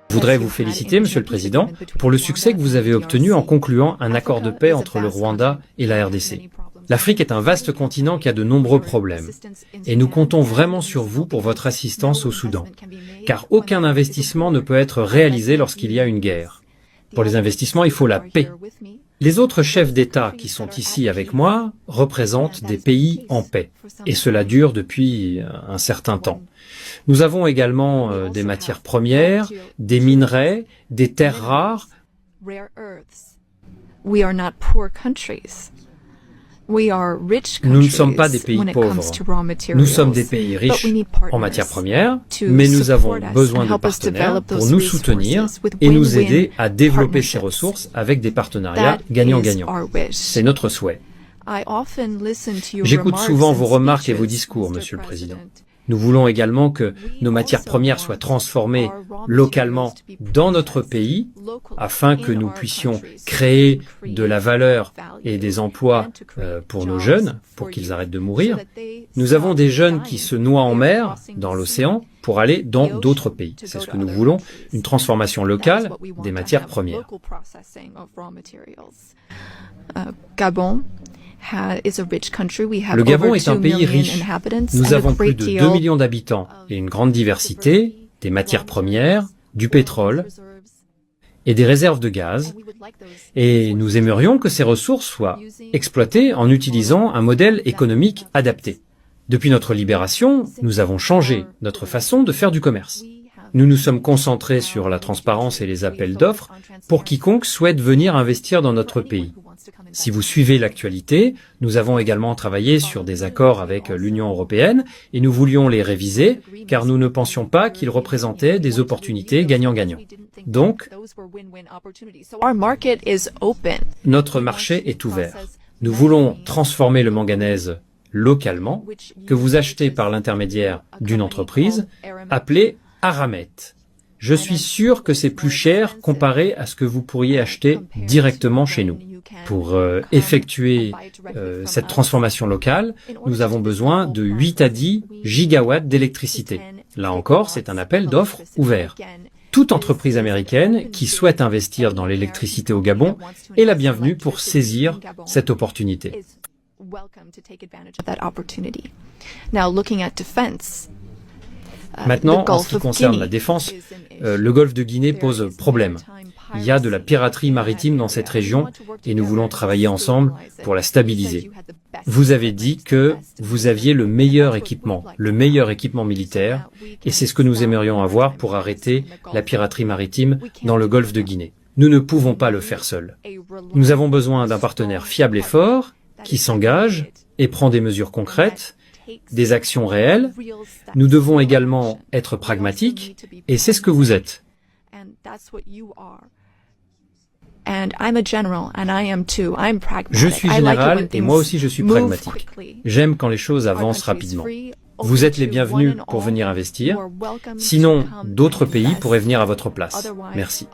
Je voudrais vous féliciter, Monsieur le Président, pour le succès que vous avez obtenu en concluant un accord de paix entre le Rwanda et la RDC. L'Afrique est un vaste continent qui a de nombreux problèmes, et nous comptons vraiment sur vous pour votre assistance au Soudan, car aucun investissement ne peut être réalisé lorsqu'il y a une guerre. Pour les investissements, il faut la paix. Les autres chefs d'État qui sont ici avec moi représentent des pays en paix, et cela dure depuis un certain temps. Nous avons également des matières premières, des minerais, des terres rares. Nous ne sommes pas des pays pauvres. Nous sommes des pays riches en matières premières, mais nous avons besoin de partenaires pour nous soutenir et nous aider à développer ces ressources avec des partenariats gagnant-gagnant. C'est notre souhait. J'écoute souvent vos remarques et vos discours, Monsieur le Président. Nous voulons également que nos matières premières soient transformées localement dans notre pays afin que nous puissions créer de la valeur et des emplois pour nos jeunes, pour qu'ils arrêtent de mourir. Nous avons des jeunes qui se noient en mer, dans l'océan, pour aller dans d'autres pays. C'est ce que nous voulons, une transformation locale des matières premières. Le Gabon est un pays riche. Nous avons plus de 2 millions d'habitants et une grande diversité, des matières premières, du pétrole et des réserves de gaz. Et nous aimerions que ces ressources soient exploitées en utilisant un modèle économique adapté. Depuis notre libération, nous avons changé notre façon de faire du commerce. Nous nous sommes concentrés sur la transparence et les appels d'offres pour quiconque souhaite venir investir dans notre pays. Si vous suivez l'actualité, nous avons également travaillé sur des accords avec l'Union européenne et nous voulions les réviser car nous ne pensions pas qu'ils représentaient des opportunités gagnant-gagnant. Donc, notre marché est ouvert. Nous voulons transformer le manganèse localement, que vous achetez par l'intermédiaire d'une entreprise appelée Aramet. Je suis sûr que c'est plus cher comparé à ce que vous pourriez acheter directement chez nous. Pour effectuer cette transformation locale, nous avons besoin de 8 à 10 gigawatts d'électricité. Là encore, c'est un appel d'offres ouvert. Toute entreprise américaine qui souhaite investir dans l'électricité au Gabon est la bienvenue pour saisir cette opportunité. Maintenant, en ce qui concerne la défense, le golfe de Guinée pose problème. Il y a de la piraterie maritime dans cette région et nous voulons travailler ensemble pour la stabiliser. Vous avez dit que vous aviez le meilleur équipement militaire, et c'est ce que nous aimerions avoir pour arrêter la piraterie maritime dans le golfe de Guinée. Nous ne pouvons pas le faire seuls. Nous avons besoin d'un partenaire fiable et fort qui s'engage et prend des mesures concrètes, des actions réelles. Nous devons également être pragmatiques, et c'est ce que vous êtes. Je suis général et moi aussi je suis pragmatique. J'aime quand les choses avancent rapidement. Vous êtes les bienvenus pour venir investir. Sinon, d'autres pays pourraient venir à votre place. Merci.